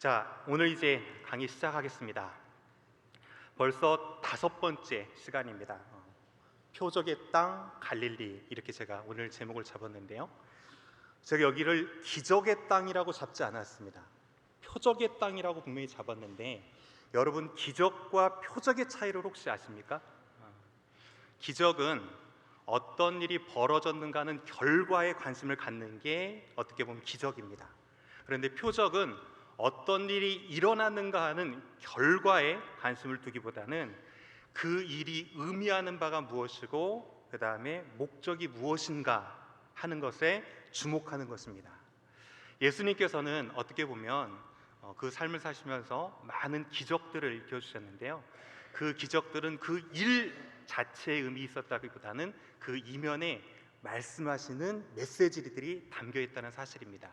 자, 오늘 이제 강의 시작하겠습니다. 벌써 5번째 시간입니다. 표적의 땅 갈릴리, 이렇게 제가 오늘 제목을 잡았는데요. 제가 여기를 기적의 땅이라고 잡지 않았습니다. 표적의 땅이라고 분명히 잡았는데, 여러분, 기적과 표적의 차이를 혹시 아십니까? 기적은 어떤 일이 벌어졌는가 하는 결과에 관심을 갖는 게 어떻게 보면 기적입니다. 그런데 표적은 어떤 일이 일어났는가 하는 결과에 관심을 두기보다는 그 일이 의미하는 바가 무엇이고 그 다음에 목적이 무엇인가 하는 것에 주목하는 것입니다. 예수님께서는 어떻게 보면 그 삶을 사시면서 많은 기적들을 일으켜주셨는데요, 그 기적들은 그 일 자체에 의미 있었다기보다는 그 이면에 말씀하시는 메시지들이 담겨 있다는 사실입니다.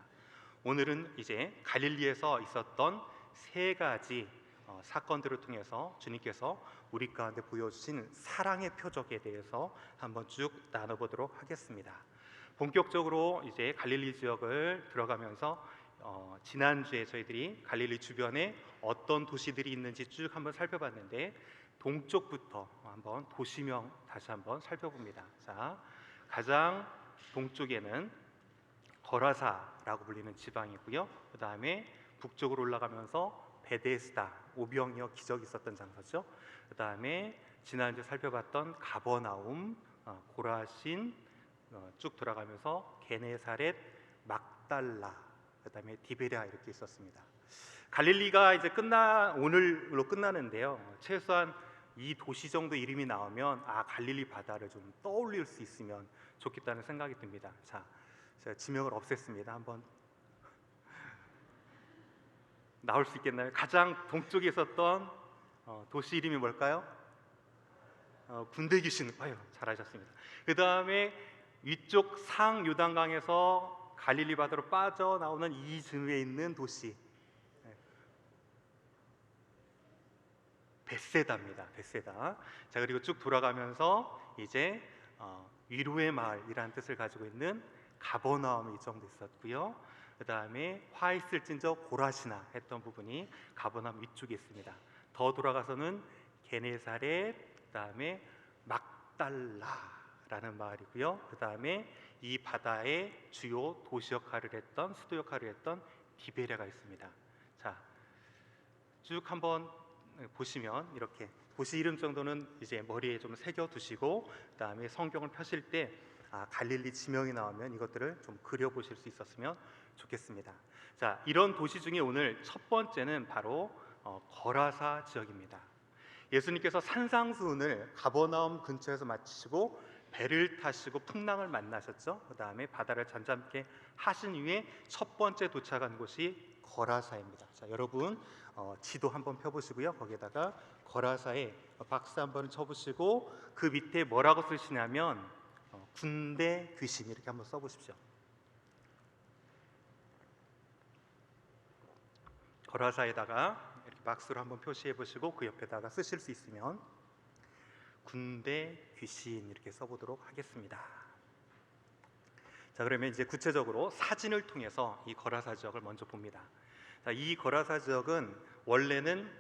오늘은 이제 갈릴리에서 있었던 세 가지 사건들을 통해서 주님께서 우리 가운데 보여주신 사랑의 표적에 대해서 한번 쭉 나눠보도록 하겠습니다. 본격적으로 이제 갈릴리 지역을 들어가면서 지난주에 저희들이 갈릴리 주변에 어떤 도시들이 있는지 쭉 한번 살펴봤는데, 동쪽부터 한번 도시명 다시 한번 살펴봅니다. 자, 가장 동쪽에는 거라사라고 불리는 지방이고요. 그 다음에 북쪽으로 올라가면서 베데스다, 오병이어 기적이 있었던 장소죠. 그 다음에 지난주에 살펴봤던 가버나움, 고라신, 쭉 돌아가면서 게네사렛, 막달라, 그 다음에 디베랴 이렇게 있었습니다. 갈릴리가 이제 오늘로 끝나는데요, 최소한 이 도시 정도 이름이 나오면 갈릴리 바다를 좀 떠올릴 수 있으면 좋겠다는 생각이 듭니다. 자, 제가 지명을 없앴습니다. 한번 나올 수 있겠나요? 가장 동쪽에 있었던 도시 이름이 뭘까요? 군대 귀신. 잘하셨습니다. 그 다음에 위쪽 상요단강에서 갈릴리 바다로 빠져나오는 이즈음에 있는 도시, 벳세다입니다. 벳세다. 자, 그리고 쭉 돌아가면서 이제 위로의 마을이라는 뜻을 가지고 있는 가버나움이 이 정도 있었고요. 그 다음에 화 있을진저 고라시나 했던 부분이 가버나움 위쪽에 있습니다. 더 돌아가서는 게네사렛, 그 다음에 막달라라는 마을이고요. 그 다음에 이 바다의 주요 도시 역할을 했던, 수도 역할을 했던 디베랴가 있습니다. 자, 쭉 한번 보시면 이렇게 도시 이름 정도는 이제 머리에 좀 새겨두시고, 그 다음에 성경을 펴실 때 갈릴리 지명이 나오면 이것들을 좀 그려보실 수 있었으면 좋겠습니다. 자, 이런 도시 중에 오늘 첫 번째는 바로 거라사 지역입니다. 예수님께서 산상수훈을 가버나움 근처에서 마치시고 배를 타시고 풍랑을 만나셨죠. 그 다음에 바다를 잠잠케 하신 후에 첫 번째 도착한 곳이 거라사입니다. 자, 여러분 지도 한번 펴보시고요, 거기에다가 거라사에 박스 한번 쳐보시고 그 밑에 뭐라고 쓰시냐면 군대 귀신 이렇게 한번 써보십시오. 거라사에다가 이렇게 박스로 한번 표시해 보시고 그 옆에다가 쓰실 수 있으면 군대 귀신 이렇게 써보도록 하겠습니다. 자, 그러면 이제 구체적으로 사진을 통해서 이 거라사 지역을 먼저 봅니다. 자, 이 거라사 지역은 원래는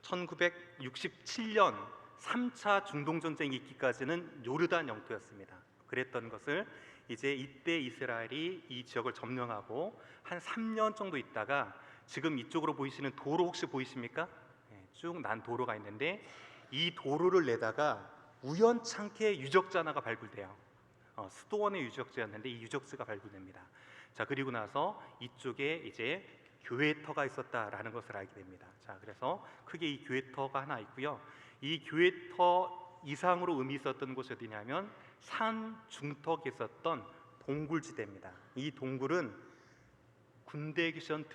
1967년 3차 중동전쟁이 있기까지는 요르단 영토였습니다. 그랬던 것을 이제 이때 이스라엘이 이 지역을 점령하고 한 3년 정도 있다가 지금 이쪽으로 보이시는 도로 혹시 보이십니까? 쭉 난 도로가 있는데 이 도로를 내다가 우연찮게 유적지 하나가 발굴돼요. 수도원의 유적지였는데 이 유적지가 발굴됩니다. 자, 그리고 나서 이쪽에 이제 교회터가 있었다라는 것을 알게 됩니다. 자, 그래서 크게 이 교회터가 하나 있고요. 이 교회터 이상으로 의미 있었던 곳이 어디냐면 산 중턱에 있었던 동굴지대입니다. 이 동굴은 군대 귀신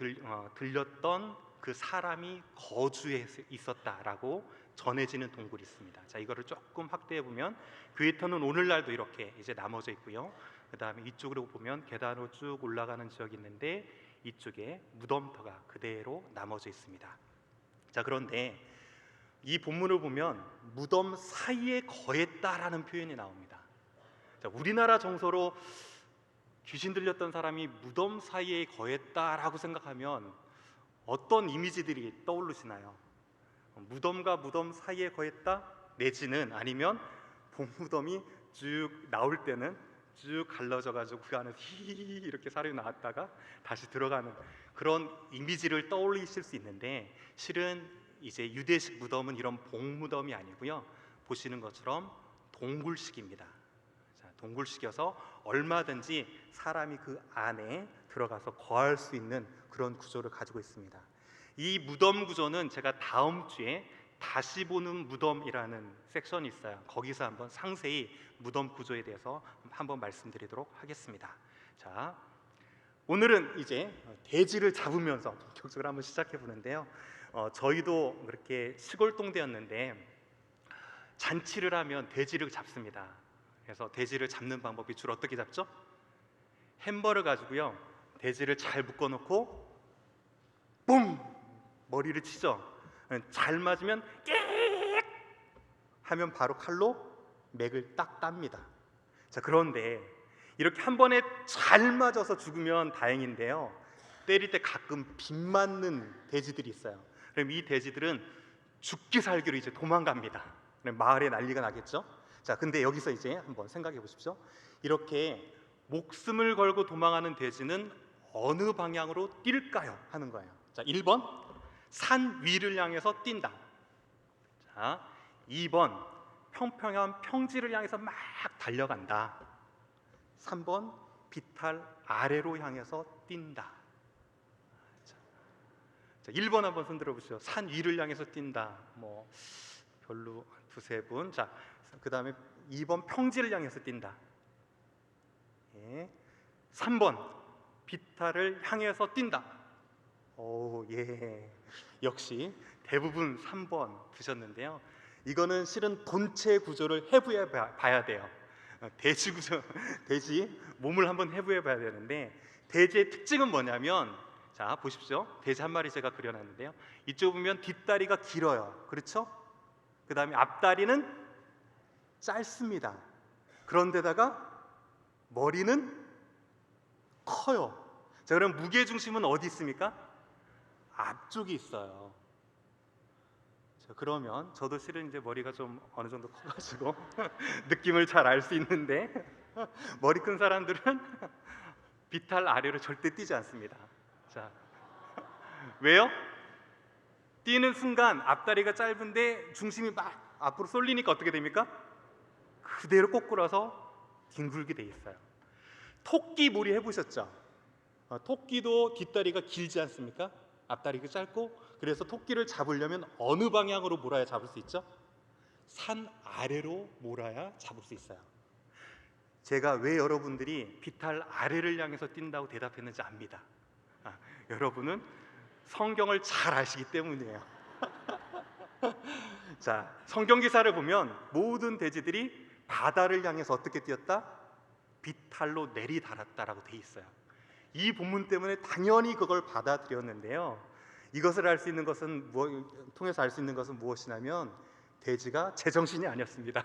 들렸던 그 사람이 거주해 있었다라고 전해지는 동굴이 있습니다. 자, 이거를 조금 확대해 보면 교회터는 오늘날도 이렇게 이제 나머져 있고요. 그 다음에 이쪽으로 보면 계단으로 쭉 올라가는 지역이 있는데 이쪽에 무덤터가 그대로 나머져 있습니다. 자, 그런데 이 본문을 보면 무덤 사이에 거했다라는 표현이 나옵니다. 자, 우리나라 정서로 귀신 들렸던 사람이 무덤 사이에 거했다라고 생각하면 어떤 이미지들이 떠오르시나요? 무덤과 무덤 사이에 거했다? 내지는 아니면 봉무덤이 쭉 나올 때는 쭉 갈라져 가지고 그 안에서 히히히 이렇게 사람이 나왔다가 다시 들어가는 그런 이미지를 떠올리실 수 있는데, 실은 이제 유대식 무덤은 이런 봉무덤이 아니고요, 보시는 것처럼 동굴식입니다. 자, 동굴식이어서 얼마든지 사람이 그 안에 들어가서 거할 수 있는 그런 구조를 가지고 있습니다. 이 무덤 구조는 제가 다음 주에 다시 보는 무덤이라는 섹션이 있어요. 거기서 한번 상세히 무덤 구조에 대해서 한번 말씀드리도록 하겠습니다. 자, 오늘은 이제 돼지를 잡으면서 본격적으로 한번 시작해 보는데요. 저희도 그렇게 시골 동대였는데 잔치를 하면 돼지를 잡습니다. 그래서 돼지를 잡는 방법이 주로 어떻게 잡죠? 햄버를 가지고요, 돼지를 잘 묶어놓고 뽕! 머리를 치죠. 잘 맞으면 깨익! 하면 바로 칼로 맥을 딱 땁니다. 자, 그런데 이렇게 한 번에 잘 맞아서 죽으면 다행인데요, 때릴 때 가끔 빗 맞는 돼지들이 있어요. 그럼 이 돼지들은 죽기 살기로 이제 도망갑니다. 그럼 마을에 난리가 나겠죠. 자, 근데 여기서 이제 한번 생각해 보십시오. 이렇게 목숨을 걸고 도망하는 돼지는 어느 방향으로 뛸까요? 하는 거예요. 자, 1번 산 위를 향해서 뛴다. 자, 2번 평평한 평지를 향해서 막 달려간다. 3번 비탈 아래로 향해서 뛴다. 자, 1번 한번 손 들어보시죠. 산 위를 향해서 뛴다. 뭐 별로 두세 분. 자, 그 다음에 2번 평지를 향해서 뛴다. 예. 3번 비탈을 향해서 뛴다. 오, 예. 역시 대부분 3번 드셨는데요. 이거는 실은 본체 구조를 해부해 봐야 돼요. 돼지 구조, 돼지 몸을 한번 해부해 봐야 되는데, 돼지의 특징은 뭐냐면, 자 보십시오. 돼지 한 마리 제가 그려놨는데요. 이쪽 보면 뒷다리가 길어요. 그렇죠? 그 다음에 앞다리는 짧습니다. 그런데다가 머리는 커요. 자, 그럼 무게 중심은 어디 있습니까? 앞쪽이 있어요. 자, 그러면 저도 실은 이제 머리가 좀 어느 정도 커가지고 느낌을 잘 알 수 있는데 머리 큰 사람들은 비탈 아래로 절대 뛰지 않습니다. 자, 왜요? 뛰는 순간 앞다리가 짧은데 중심이 막 앞으로 쏠리니까 어떻게 됩니까? 그대로 꼬꾸라서 뒹굴게 돼 있어요. 토끼 몰이 해보셨죠? 토끼도 뒷다리가 길지 않습니까? 앞다리가 짧고, 그래서 토끼를 잡으려면 어느 방향으로 몰아야 잡을 수 있죠? 산 아래로 몰아야 잡을 수 있어요. 제가 왜 여러분들이 비탈 아래를 향해서 뛴다고 대답했는지 압니다. 여러분은 성경을 잘 아시기 때문이에요. 자, 성경 기사를 보면 모든 돼지들이 바다를 향해서 어떻게 뛰었다? 비탈로 내리달았다라고 돼 있어요. 이 본문 때문에 당연히 그걸 받아들였는데요. 이것을 알 수 있는 것은 통해서 알 수 있는 것은 무엇이냐면, 돼지가 제정신이 아니었습니다.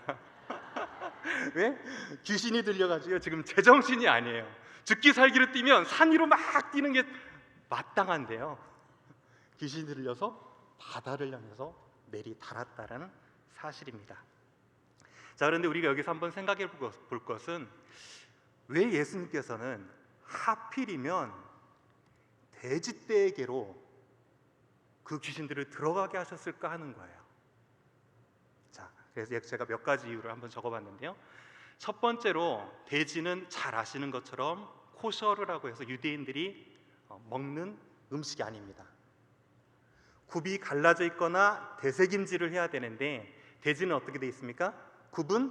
왜? 귀신이 들려가지고 지금 제정신이 아니에요. 죽기 살기로 뛰면 산 위로 막 뛰는 게 마땅한데요, 귀신이 들려서 바다를 향해서 내리달았다라는 사실입니다. 자, 그런데 우리가 여기서 한번 생각해 볼 것은, 왜 예수님께서는 하필이면 돼지떼에게로 그 귀신들을 들어가게 하셨을까 하는 거예요. 자, 그래서 제가 몇 가지 이유를 한번 적어봤는데요. 첫 번째로, 돼지는 잘 아시는 것처럼 코셔르라고 해서 유대인들이 먹는 음식이 아닙니다. 굽이 갈라져 있거나 되새김질을 해야 되는데, 돼지는 어떻게 돼 있습니까? 굽은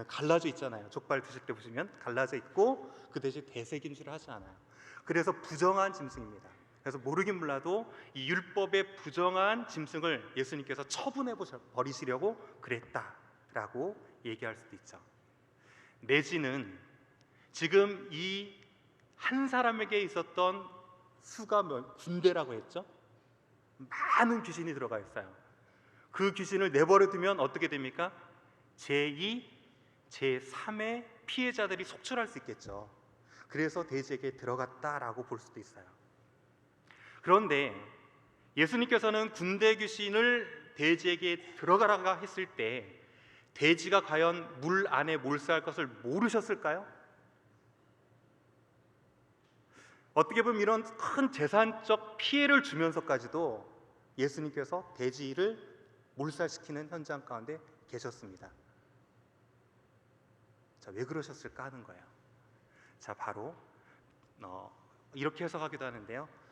갈라져 있잖아요. 족발 드실 때 보시면 갈라져 있고, 그 대신 되새김질을 하지 않아요. 그래서 부정한 짐승입니다. 그래서 모르긴 몰라도 이 율법의 부정한 짐승을 예수님께서 처분해 버리시려고 그랬다라고 얘기할 수도 있죠. 내지는 지금 이 한 사람에게 있었던 수가 군대라고 했죠. 많은 귀신이 들어가 있어요. 그 귀신을 내버려 두면 어떻게 됩니까? 제2, 제3의 피해자들이 속출할 수 있겠죠. 그래서 돼지에게 들어갔다라고 볼 수도 있어요. 그런데 예수님께서는 군대 귀신을 돼지에게 들어가라가 했을 때 돼지가 과연 물 안에 몰수할 것을 모르셨을까요? 어떻게 보면 이런 큰 재산적 피해를 주면서까지도 예수님께서 돼지를 몰살시키는 현장 가운데 계셨습니다. 자, 왜 그러셨을까 하는 거예요. 자, 바로 이렇게 해석하기도 하는데요.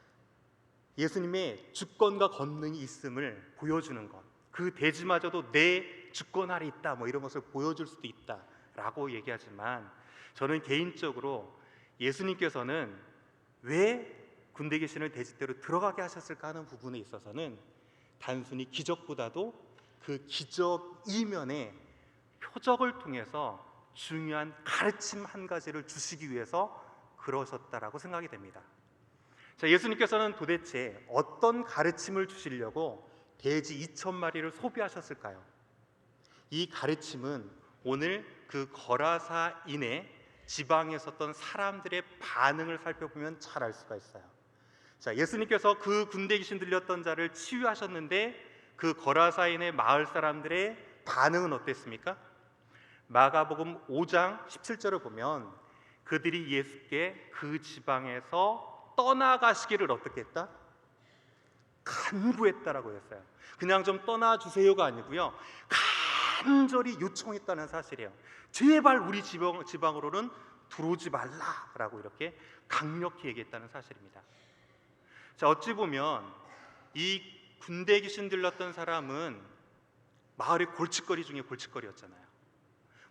예수님의 주권과 권능이 있음을 보여주는 것, 그 돼지마저도 내 주권 아래 있다, 뭐 이런 것을 보여줄 수도 있다라고 얘기하지만, 저는 개인적으로 예수님께서는 왜 군대 귀신을 돼지떼로 들어가게 하셨을까 하는 부분에 있어서는 단순히 기적보다도 그 기적 이면에 표적을 통해서 중요한 가르침 한 가지를 주시기 위해서 그러셨다라고 생각이 됩니다. 자, 예수님께서는 도대체 어떤 가르침을 주시려고 돼지 2,000마리를 소비하셨을까요? 이 가르침은 오늘 그 거라사인의 지방에 있었던 사람들의 반응을 살펴보면 잘 알 수가 있어요. 자, 예수님께서 그 군대 귀신 들렸던 자를 치유하셨는데 그 거라사인의 마을 사람들의 반응은 어땠습니까? 마가복음 5장 17절을 보면 그들이 예수께 그 지방에서 떠나가시기를 어떻게 했다? 간구했다라고 했어요. 그냥 좀 떠나주세요가 아니고요, 간절히 요청했다는 사실이에요. 제발 우리 지방으로는 들어오지 말라라고 이렇게 강력히 얘기했다는 사실입니다. 자, 어찌 보면 이 군대 귀신 들렸던 사람은 마을의 골칫거리 중에 골칫거리였잖아요.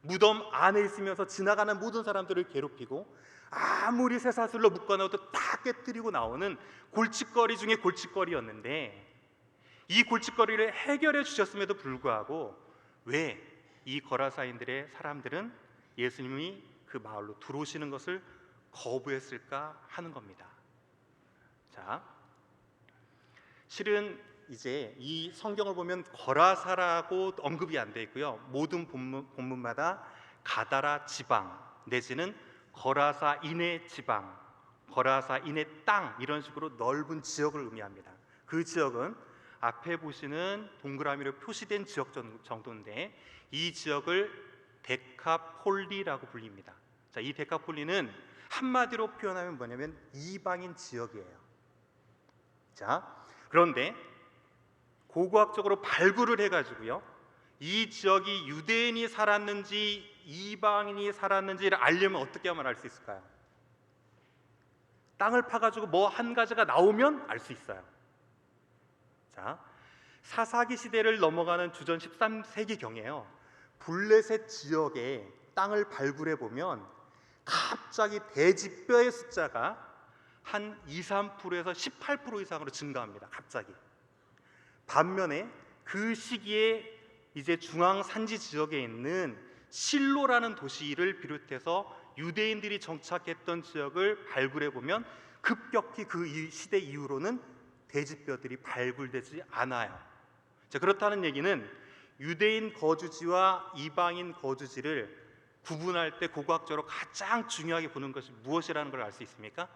무덤 안에 있으면서 지나가는 모든 사람들을 괴롭히고 아무리 쇠사슬로 묶어놓아도 다 깨뜨리고 나오는 골칫거리 중에 골칫거리였는데, 이 골칫거리를 해결해 주셨음에도 불구하고 왜 이 거라사인들의 사람들은 예수님이 그 마을로 들어오시는 것을 거부했을까 하는 겁니다. 자, 실은 이제 이 성경을 보면 거라사라고 언급이 안 돼 있고요, 모든 본문마다 가다라 지방 내지는 거라사인의 지방, 거라사인의 땅, 이런 식으로 넓은 지역을 의미합니다. 그 지역은 앞에 보시는 동그라미로 표시된 지역 정도인데, 이 지역을 데카폴리라고 불립니다. 자, 이 데카폴리는 한마디로 표현하면 뭐냐면 이방인 지역이에요. 자, 그런데 고고학적으로 발굴을 해가지고요, 이 지역이 유대인이 살았는지 이방인이 살았는지를 알려면 어떻게 하면 알 수 있을까요? 땅을 파가지고 뭐 한 가지가 나오면 알 수 있어요. 자, 사사기 시대를 넘어가는 주전 13세기경에요, 블레셋 지역에 땅을 발굴해 보면 갑자기 돼지뼈의 숫자가 한 2, 3%에서 18% 이상으로 증가합니다. 갑자기. 반면에 그 시기에 이제 중앙 산지 지역에 있는 실로라는 도시를 비롯해서 유대인들이 정착했던 지역을 발굴해 보면 급격히 그 시대 이후로는 돼지뼈들이 발굴되지 않아요. 자, 그렇다는 얘기는 유대인 거주지와 이방인 거주지를 구분할 때 고고학적으로 가장 중요하게 보는 것이 무엇이라는 걸 알 수 있습니까?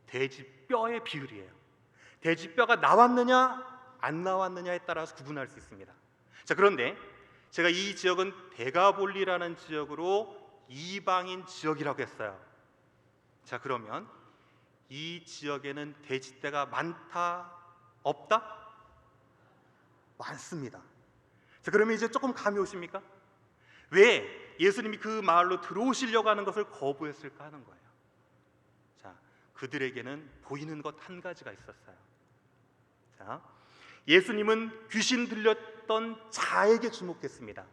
돼지뼈의 비율이에요. 돼지뼈가 나왔느냐 안 나왔느냐에 따라서 구분할 수 있습니다. 자, 그런데 제가 이 지역은 데가볼리라는 지역으로 이방인 지역이라고 했어요. 자, 그러면 이 지역에는 돼지떼가 많다? 없다? 많습니다. 자, 그러면 이제 조금 감이 오십니까? 왜 예수님이 그 마을로 들어오시려고 하는 것을 거부했을까 하는 거예요. 자, 그들에게는 보이는 것 한 가지가 있었어요. 자, 예수님은 귀신 들렸던 자에게 주목했습니다.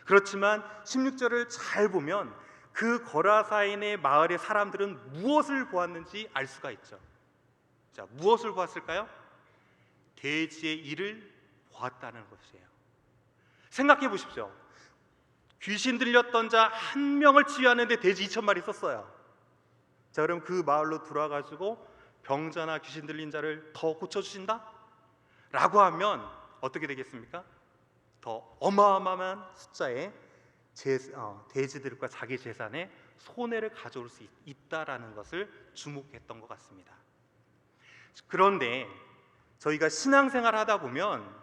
그렇지만 16절을 잘 보면 그 거라사인의 마을의 사람들은 무엇을 보았는지 알 수가 있죠. 자, 무엇을 보았을까요? 돼지의 일을 보았다는 것이에요. 생각해 보십시오. 귀신 들렸던 자 한 명을 치유하는데 돼지 2,000마리 썼어요. 자, 그럼 그 마을로 들어와가지고 병자나 귀신 들린 자를 더 고쳐주신다? 라고 하면 어떻게 되겠습니까? 더 어마어마한 숫자의 돼지들과 자기 재산에 손해를 가져올 수 있다라는 것을 주목했던 것 같습니다. 그런데 저희가 신앙생활 하다 보면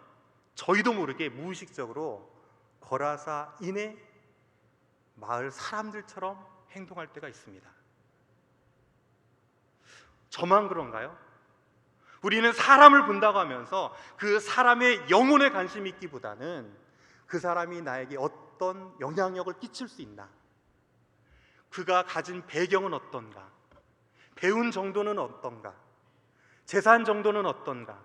저희도 모르게 무의식적으로 거라사 이내 마을 사람들처럼 행동할 때가 있습니다. 저만 그런가요? 우리는 사람을 본다고 하면서 그 사람의 영혼에 관심이 있기보다는 그 사람이 나에게 어떤 영향력을 끼칠 수 있나, 그가 가진 배경은 어떤가, 배운 정도는 어떤가, 재산 정도는 어떤가,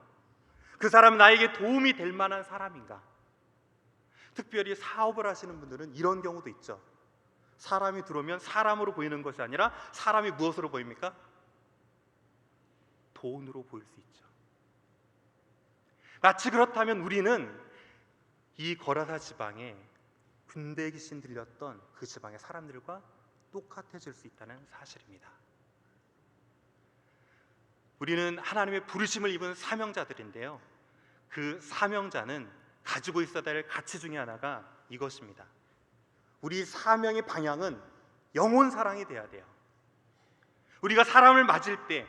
그 사람 나에게 도움이 될 만한 사람인가. 특별히 사업을 하시는 분들은 이런 경우도 있죠. 사람이 들어오면 사람으로 보이는 것이 아니라 사람이 무엇으로 보입니까? 돈으로 보일 수 있죠. 마치 그렇다면 우리는 이 거라사 지방에 군대 귀신 들렸던 그 지방의 사람들과 똑같아질 수 있다는 사실입니다. 우리는 하나님의 부르심을 입은 사명자들인데요, 그 사명자는 가지고 있어야 될 가치 중에 하나가 이것입니다. 우리 사명의 방향은 영혼 사랑이 돼야 돼요. 우리가 사람을 맞을 때,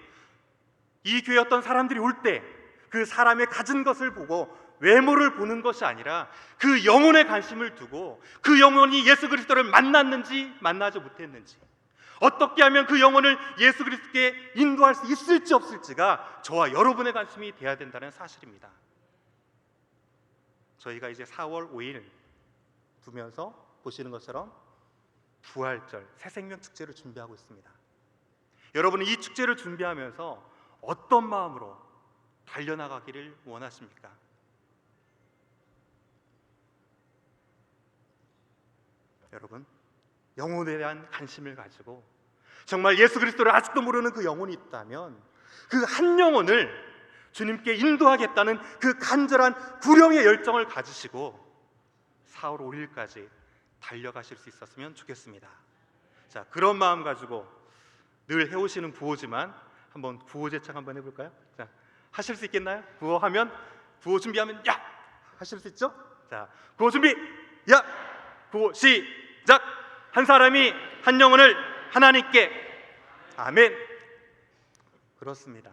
이 교회 어떤 사람들이 올 때 그 사람의 가진 것을 보고 외모를 보는 것이 아니라 그 영혼에 관심을 두고 그 영혼이 예수 그리스도를 만났는지 만나지 못했는지, 어떻게 하면 그 영혼을 예수 그리스도께 인도할 수 있을지 없을지가 저와 여러분의 관심이 돼야 된다는 사실입니다. 저희가 이제 4월 5일 두면서 보시는 것처럼 부활절 새생명 축제를 준비하고 있습니다. 여러분은 이 축제를 준비하면서 어떤 마음으로 달려나가기를 원하십니까? 여러분, 영혼에 대한 관심을 가지고 정말 예수 그리스도를 아직도 모르는 그 영혼이 있다면 그 한 영혼을 주님께 인도하겠다는 그 간절한 구령의 열정을 가지시고 4월 5일까지 달려가실 수 있었으면 좋겠습니다. 자, 그런 마음 가지고 늘 해오시는 구호지만 한번 구호 제창 한번 해볼까요? 자, 하실 수 있겠나요? 구호하면, 구호 준비하면 야! 하실 수 있죠? 자, 구호 준비! 야! 구호 시작! 한 사람이 한 영혼을 하나님께. 아멘. 그렇습니다.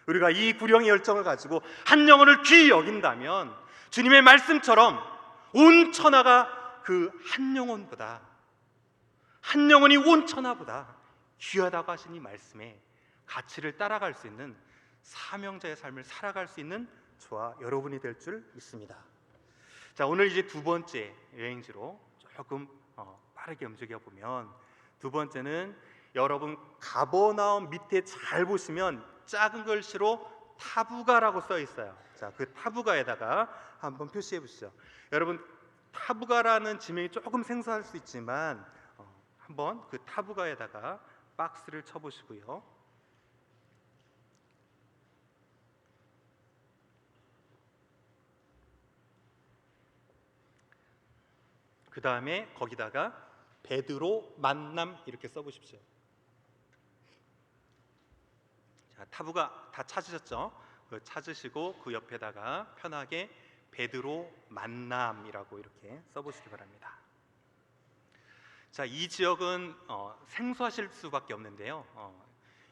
우리가 이 구령의 열정을 가지고 한 영혼을 귀히 여긴다면 주님의 말씀처럼 온 천하가 그 한 영혼보다, 한 영혼이 온 천하보다 귀하다고 하신 이 말씀에 가치를 따라갈 수 있는 사명자의 삶을 살아갈 수 있는 저와 여러분이 될 줄 믿습니다. 자, 오늘 이제 두 번째 여행지로 조금 빠르게 움직여 보면, 두 번째는 여러분 가버나움 밑에 잘 보시면 작은 글씨로 타부가라고 써 있어요. 자, 그 타부가에다가 한번 표시해 보시죠. 여러분, 타부가라는 지명이 조금 생소할 수 있지만 한번 그 타부가에다가 박스를 쳐 보시고요. 그 다음에 거기다가 베드로 만남 이렇게 써보십시오. 자, 타부가 다 찾으셨죠? 찾으시고 그 옆에다가 편하게 베드로 만남이라고 이렇게 써보시기 바랍니다. 자, 이 지역은 생소하실 수밖에 없는데요.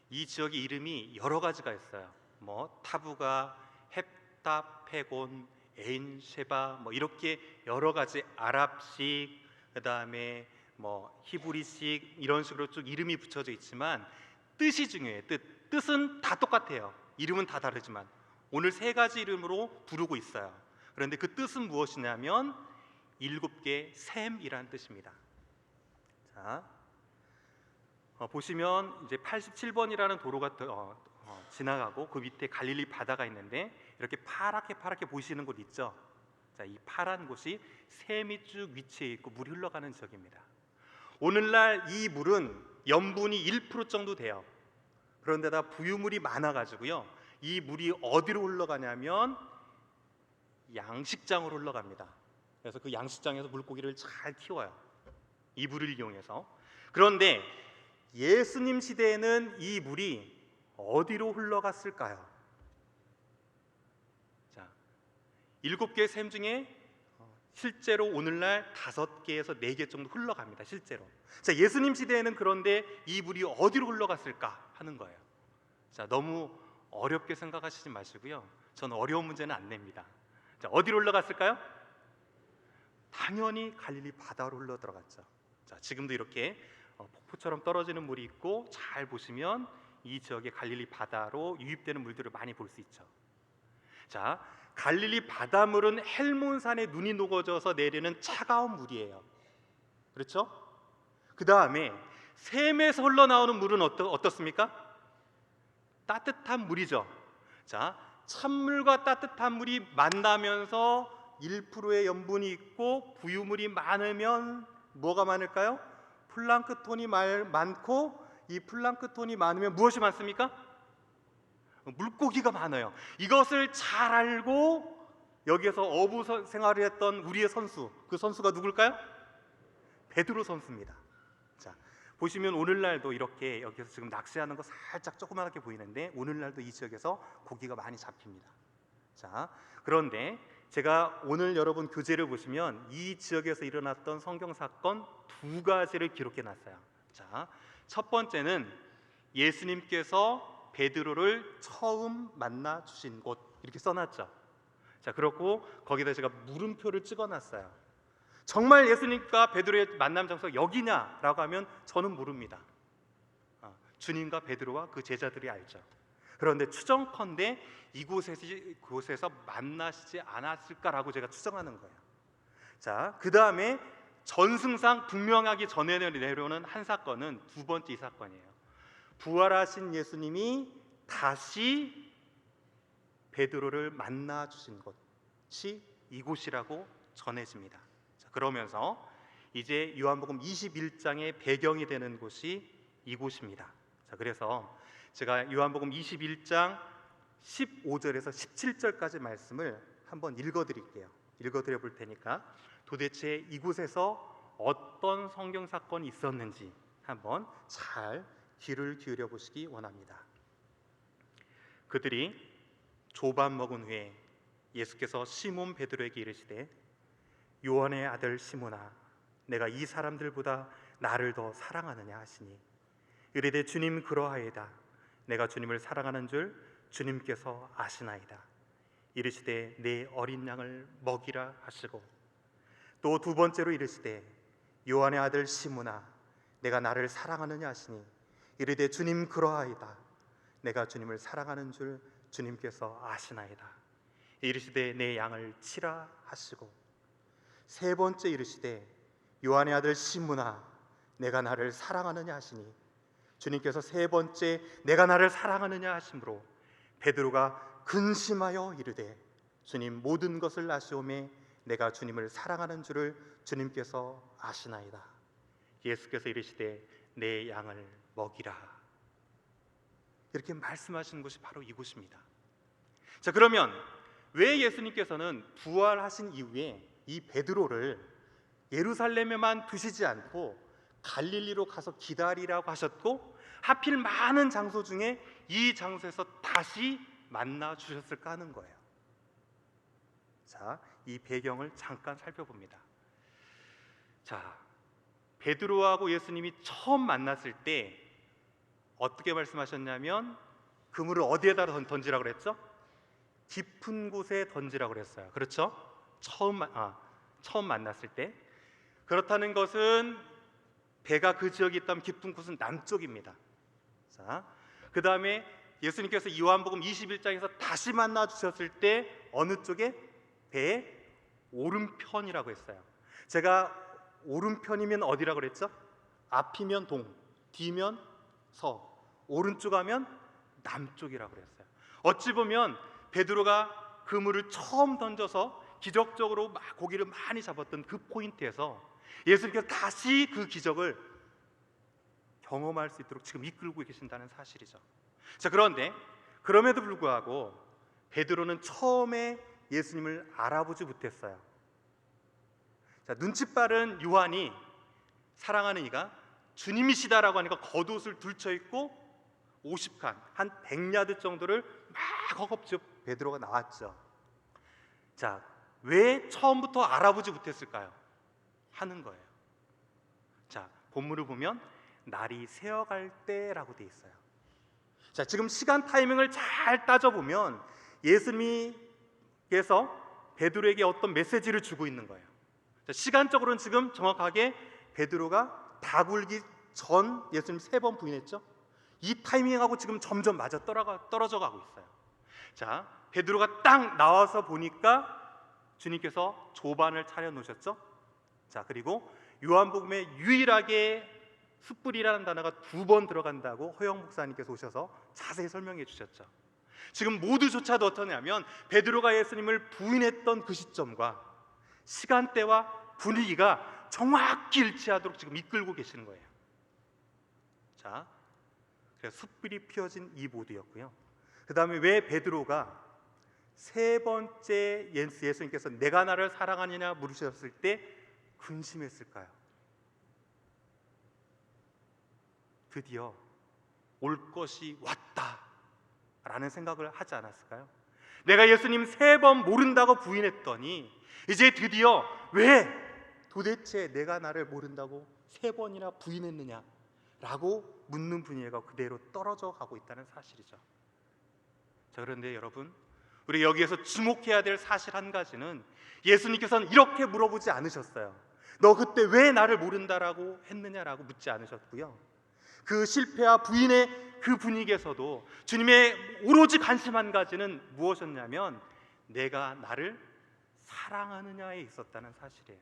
이 지역의 이름이 여러 가지가 있어요. 뭐 타부가, 헵타, 페곤, 에인쉐바, 뭐 이렇게 여러 가지 아랍식, 그 다음에 뭐 히브리식 이런 식으로 쭉 이름이 붙여져 있지만 뜻이 중요해요. 뜻은 다 똑같아요. 이름은 다 다르지만 오늘 세 가지 이름으로 부르고 있어요. 그런데 그 뜻은 무엇이냐면 7개 샘이라는 뜻입니다. 자, 보시면 이제 87번이라는 도로가 지나가고 그 밑에 갈릴리 바다가 있는데 이렇게 파랗게 보이시는 곳 있죠? 자, 이 파란 곳이 샘이 쭉 위치해 있고 물이 흘러가는 지역입니다. 오늘날 이 물은 염분이 1% 정도 돼요. 그런데다 부유물이 많아가지고요, 이 물이 어디로 흘러가냐면 양식장으로 흘러갑니다. 그래서 그 양식장에서 물고기를 잘 키워요, 이 물을 이용해서. 그런데 예수님 시대에는 이 물이 어디로 흘러갔을까요? 자, 7개의 샘 중에 실제로 오늘날 5개에서 4개 정도 흘러갑니다. 실제로. 자, 예수님 시대에는 그런데 이 물이 어디로 흘러갔을까 하는 거예요. 자, 너무 어렵게 생각하시지 마시고요. 저는 어려운 문제는 안 냅니다. 자, 어디로 올라갔을까요? 당연히 갈릴리 바다로 흘러 들어갔죠. 자, 지금도 이렇게 폭포처럼 떨어지는 물이 있고, 잘 보시면 이 지역의 갈릴리 바다로 유입되는 물들을 많이 볼 수 있죠. 자, 갈릴리 바닷물은 헬몬산의 눈이 녹아져서 내리는 차가운 물이에요. 그렇죠? 그 다음에 샘에서 흘러나오는 물은 어떻습니까? 따뜻한 물이죠. 자, 찬물과 따뜻한 물이 만나면서 1%의 염분이 있고 부유물이 많으면 뭐가 많을까요? 플랑크톤이 많고, 이 플랑크톤이 많으면 무엇이 많습니까? 물고기가 많아요. 이것을 잘 알고 여기에서 어부 생활을 했던 우리의 선수, 그 선수가 누굴까요? 베드로 선수입니다. 자, 보시면 오늘날도 이렇게 여기서 지금 낚시하는 거 살짝 조그맣게 보이는데, 오늘날도 이 지역에서 고기가 많이 잡힙니다. 자, 그런데 제가 오늘 여러분 교재를 보시면 이 지역에서 일어났던 성경 사건 두 가지를 기록해 놨어요. 자, 첫 번째는 예수님께서 베드로를 처음 만나 주신 곳, 이렇게 써놨죠. 자, 그렇고 거기다 제가 물음표를 찍어놨어요. 정말 예수님과 베드로의 만남 장소가 여기냐라고 하면 저는 모릅니다. 주님과 베드로와 그 제자들이 알죠. 그런데 추정컨대 이곳에서 만나시지 않았을까라고 제가 추정하는 거예요. 자, 그 다음에 전승상 분명하게 전해 내려오는 한 사건은 두 번째 이 사건이에요. 부활하신 예수님이 다시 베드로를 만나 주신 곳이 이곳이라고 전해집니다. 자, 그러면서 이제 요한복음 21장의 배경이 되는 곳이 이곳입니다. 자, 그래서 제가 요한복음 21장 15절에서 17절까지 말씀을 한번 읽어드릴게요. 읽어드려 볼 테니까 도대체 이곳에서 어떤 성경 사건이 있었는지 한번 잘 귀를 기울여 보시기 원합니다. 그들이 조밥 먹은 후에 예수께서 시몬 베드로에게 이르시되 요한의 아들 시몬아, 내가 이 사람들보다 나를 더 사랑하느냐 하시니, 이르되 주님 그러하이다. 내가 주님을 사랑하는 줄 주님께서 아시나이다. 이르시되 내 어린 양을 먹이라 하시고, 또 두 번째로 이르시되 요한의 아들 시몬아, 내가 나를 사랑하느냐 하시니, 이르되 주님 그러하이다. 내가 주님을 사랑하는 줄 주님께서 아시나이다. 이르시되 내 양을 치라 하시고, 세 번째 이르시되 요한의 아들 시몬아, 내가 나를 사랑하느냐 하시니, 주님께서 세 번째 내가 나를 사랑하느냐 하심으로 베드로가 근심하여 이르되 주님 모든 것을 아시오매 내가 주님을 사랑하는 줄을 주님께서 아시나이다. 예수께서 이르시되 내 양을 먹이라. 이렇게 말씀하시는 곳이 바로 이곳입니다. 자, 그러면 왜 예수님께서는 부활하신 이후에 이 베드로를 예루살렘에만 두시지 않고 갈릴리로 가서 기다리라고 하셨고, 하필 많은 장소 중에 이 장소에서 다시 만나 주셨을까 하는 거예요. 자, 이 배경을 잠깐 살펴봅니다. 자, 베드로하고 예수님이 처음 만났을 때 어떻게 말씀하셨냐면 그물을 어디에다 던지라고 그랬죠? 깊은 곳에 던지라고 그랬어요. 그렇죠? 처음 만났을 때. 그렇다는 것은 배가 그 지역에 있다면 깊은 곳은 남쪽입니다. 자, 그 다음에 예수님께서 요한복음 21장에서 다시 만나 주셨을 때 어느 쪽에? 배의 오른편이라고 했어요. 제가 오른편이면 어디라고 그랬죠? 앞이면 동, 뒤면 서, 오른쪽 하면 남쪽이라고 그랬어요. 어찌 보면 베드로가 그물을 처음 던져서 기적적으로 고기를 많이 잡았던 그 포인트에서 예수님께서 다시 그 기적을 경험할 수 있도록 지금 이끌고 계신다는 사실이죠. 자, 그런데 그럼에도 불구하고 베드로는 처음에 예수님을 알아보지 못했어요. 자, 눈치 빠른 요한이 사랑하는 이가 주님이시다라고 하니까 겉옷을 둘쳐입고 50칸, 한 100야드 정도를 막 허겁지겁 베드로가 나왔죠. 자, 왜 처음부터 알아보지 못했을까요? 하는 거예요. 자, 본문을 보면 날이 새어갈 때라고 돼 있어요. 자, 지금 시간 타이밍을 잘 따져보면 예수님께서 베드로에게 어떤 메시지를 주고 있는 거예요. 자, 시간적으로는 지금 정확하게 베드로가 다 굴기 전 예수님 3번 부인했죠. 이 타이밍하고 지금 점점 맞아 떨어져 가고 있어요. 자, 베드로가 딱 나와서 보니까 주님께서 조반을 차려 놓으셨죠. 자, 그리고 요한복음에 유일하게 숯불이라는 단어가 2번 들어간다고 허영 목사님께서 오셔서 자세히 설명해 주셨죠. 지금 모두조차도 어떠냐면 베드로가 예수님을 부인했던 그 시점과 시간대와 분위기가 정확히 일치하도록 지금 이끌고 계시는 거예요. 자, 그래서 숯불이 피어진 이 모드였고요. 그 다음에 왜 베드로가 3번째 예수님께서 내가 나를 사랑하느냐 물으셨을 때 근심했을까요? 드디어 올 것이 왔다 라는 생각을 하지 않았을까요? 내가 예수님 3번 모른다고 부인했더니 이제 드디어 왜 도대체 내가 나를 모른다고 3번이나 부인했느냐 라고 묻는 분위기가 그대로 떨어져 가고 있다는 사실이죠. 자, 그런데 여러분, 우리 여기에서 주목해야 될 사실 한 가지는 예수님께서는 이렇게 물어보지 않으셨어요. 너 그때 왜 나를 모른다라고 했느냐라고 묻지 않으셨고요. 그 실패와 부인의 그 분위기에서도 주님의 오로지 관심 한 가지는 무엇이었냐면 내가 나를 사랑하느냐에 있었다는 사실이에요.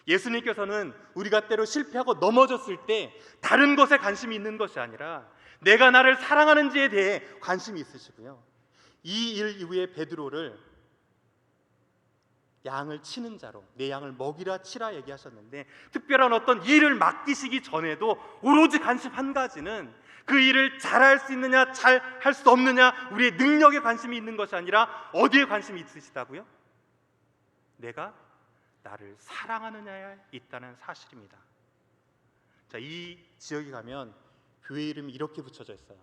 예수님께서는 우리가 때로 실패하고 넘어졌을 때 다른 것에 관심이 있는 것이 아니라 내가 나를 사랑하는지에 대해 관심이 있으시고요. 이 일 이후에 베드로를 양을 치는 자로, 내 양을 먹이라 치라 얘기하셨는데 특별한 어떤 일을 맡기시기 전에도 오로지 관심 한 가지는 그 일을 잘할 수 있느냐 잘 할 수 없느냐 우리의 능력에 관심이 있는 것이 아니라 어디에 관심이 있으시다고요? 내가 나를 사랑하느냐에 있다는 사실입니다. 자, 이 지역에 가면 교회 이름이 이렇게 붙여져 있어요.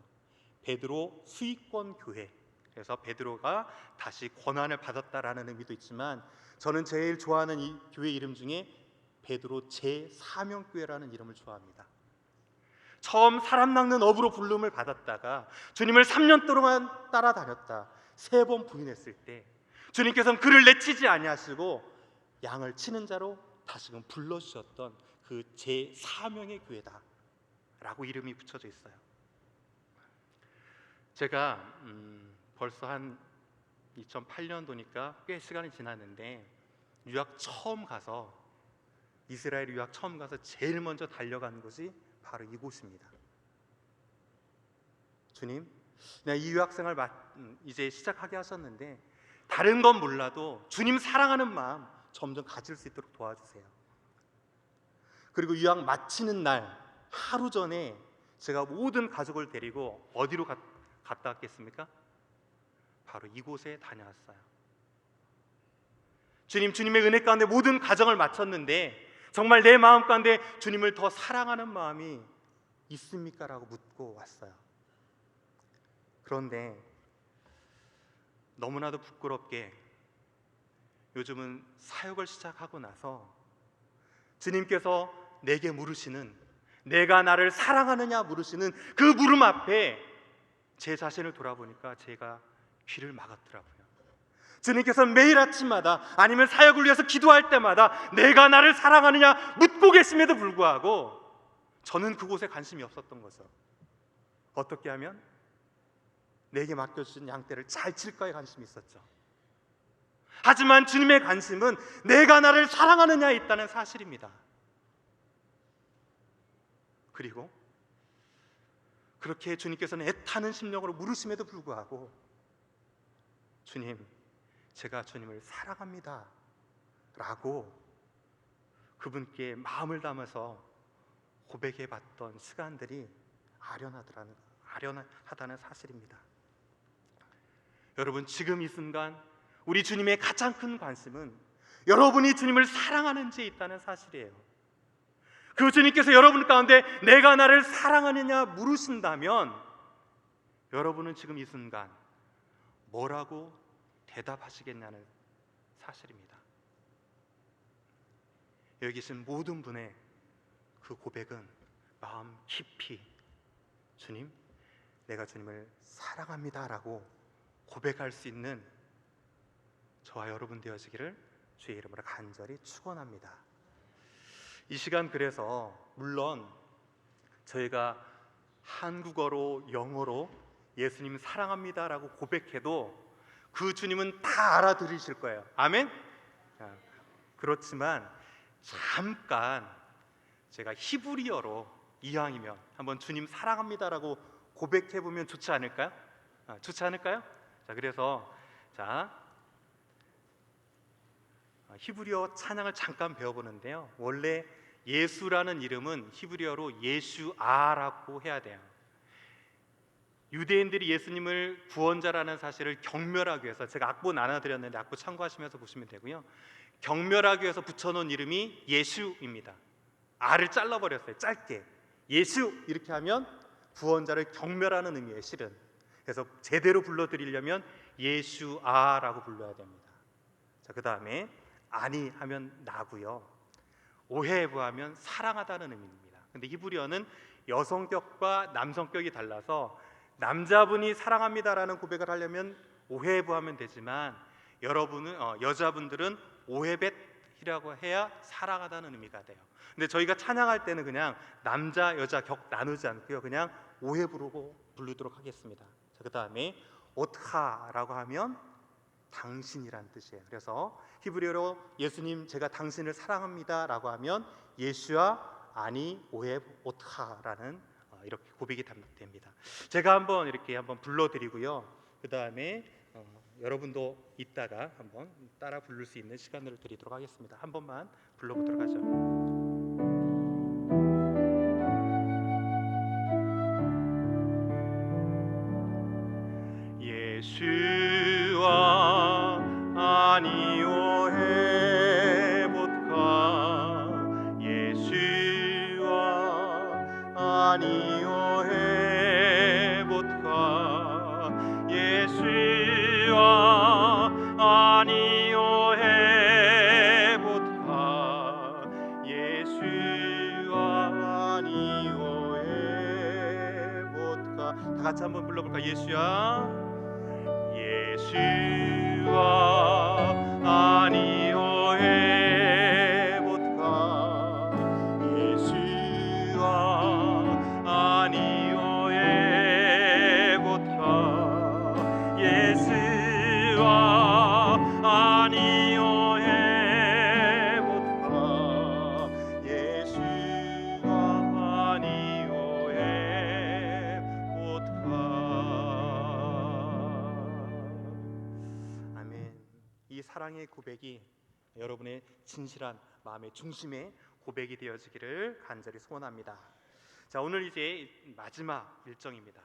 베드로 수익권 교회. 그래서 베드로가 다시 권한을 받았다라는 의미도 있지만 저는 제일 좋아하는 이 교회 이름 중에 베드로 제4명교회라는 이름을 좋아합니다. 처음 사람 낚는 어부로 부름을 받았다가 주님을 3년 동안 따라다녔다 3번 부인했을 때 주님께서는 그를 내치지 아니하시고 양을 치는 자로 다시금 불러주셨던 그 제4명의 교회다 라고 이름이 붙여져 있어요. 제가 벌써 한 2008년도니까 꽤 시간이 지났는데 유학 처음 가서 이스라엘 유학 처음 가서 제일 먼저 달려간 곳이 바로 이곳입니다. 주님, 내가 이 유학생활 이제 시작하게 하셨는데 다른 건 몰라도 주님 사랑하는 마음 점점 가질 수 있도록 도와주세요. 그리고 유학 마치는 날 하루 전에 제가 모든 가족을 데리고 어디로 갔다 왔겠습니까? 바로 이곳에 다녀왔어요. 주님의 은혜 가운데 모든 가정을 마쳤는데 정말 내 마음 가운데 주님을 더 사랑하는 마음이 있습니까? 라고 묻고 왔어요. 그런데 너무나도 부끄럽게 요즘은 사역을 시작하고 나서 주님께서 내게 물으시는 내가 나를 사랑하느냐 물으시는 그 물음 앞에 제 자신을 돌아보니까 제가 귀를 막았더라고요. 주님께서는 매일 아침마다 아니면 사역을 위해서 기도할 때마다 내가 나를 사랑하느냐 묻고 계심에도 불구하고 저는 그곳에 관심이 없었던 거죠. 어떻게 하면 내게 맡겨주신 양떼를 잘 칠까에 관심이 있었죠. 하지만 주님의 관심은 내가 나를 사랑하느냐에 있다는 사실입니다. 그리고 그렇게 주님께서는 애타는 심령으로 물으심에도 불구하고 주님, 제가 주님을 사랑합니다 라고 그분께 마음을 담아서 고백해 봤던 시간들이 아련하다는 사실입니다. 여러분, 지금 이 순간 우리 주님의 가장 큰 관심은 여러분이 주님을 사랑하는지에 있다는 사실이에요. 그 주님께서 여러분 가운데 내가 나를 사랑하느냐 물으신다면 여러분은 지금 이 순간 뭐라고 대답하시겠냐는 사실입니다. 여기 계신 모든 분의 그 고백은 마음 깊이 주님, 내가 주님을 사랑합니다라고 고백할 수 있는 저와 여러분 되어지기를 주의 이름으로 간절히 축원합니다. 이 시간 그래서 물론 저희가 한국어로 영어로 예수님 사랑합니다라고 고백해도 그 주님은 다 알아들으실 거예요. 아멘? 그렇지만 잠깐 제가 히브리어로 이왕이면 한번 주님 사랑합니다라고 고백해보면 좋지 않을까요? 좋지 않을까요? 자, 그래서 히브리어 찬양을 잠깐 배워보는데요. 원래 예수라는 이름은 히브리어로 예슈아라고 해야 돼요. 유대인들이 예수님을 구원자라는 사실을 경멸하기 위해서, 제가 악보 나눠드렸는데 악보 참고하시면서 보시면 되고요, 경멸하기 위해서 붙여놓은 이름이 예수입니다. 아를 잘라버렸어요. 짧게 예수 이렇게 하면 구원자를 경멸하는 의미예요, 실은. 그래서 제대로 불러드리려면 예수아라고 불러야 됩니다. 자, 그 다음에 아니 하면 나고요, 오헤브 하면 사랑하다는 의미입니다. 근데 히브리어는 여성격과 남성격이 달라서 남자분이 사랑합니다라는 고백을 하려면 오헤브 하면 되지만 여자분들은 오헤벳이라고 해야 사랑하다는 의미가 돼요. 근데 저희가 찬양할 때는 그냥 남자 여자 격 나누지 않고요, 그냥 오헤브로 부르도록 하겠습니다. 자, 그 다음에 오트하라고 하면 당신이란 뜻이에요. 그래서 히브리어로 예수님 제가 당신을 사랑합니다라고 하면 예슈아 아니 오헤브 오트하라는 이렇게 고백이 됩니다. 제가 한번 불러드리고요, 그 다음에 여러분도 이따가 한번 따라 부를 수 있는 시간을 드리도록 하겠습니다. 한 번만 불러보도록 하죠. 예수와 아니 오헤봇카, 예수와 아니 오헤봇카, 예수와 아니 오헤봇카, 예수와 아니 오헤봇카. 다 같이 한번 불러볼까? 예수야 아니 오헤봇카, 예수와 아니 오헤봇카, 예수와 아니 오헤봇카, 예수와 아니 오헤봇카. 아멘. 이 사랑의 고백이 여러분의 진실한 마음의 중심에 고백이 되어지기를 간절히 소원합니다. 자, 오늘 이제 마지막 일정입니다.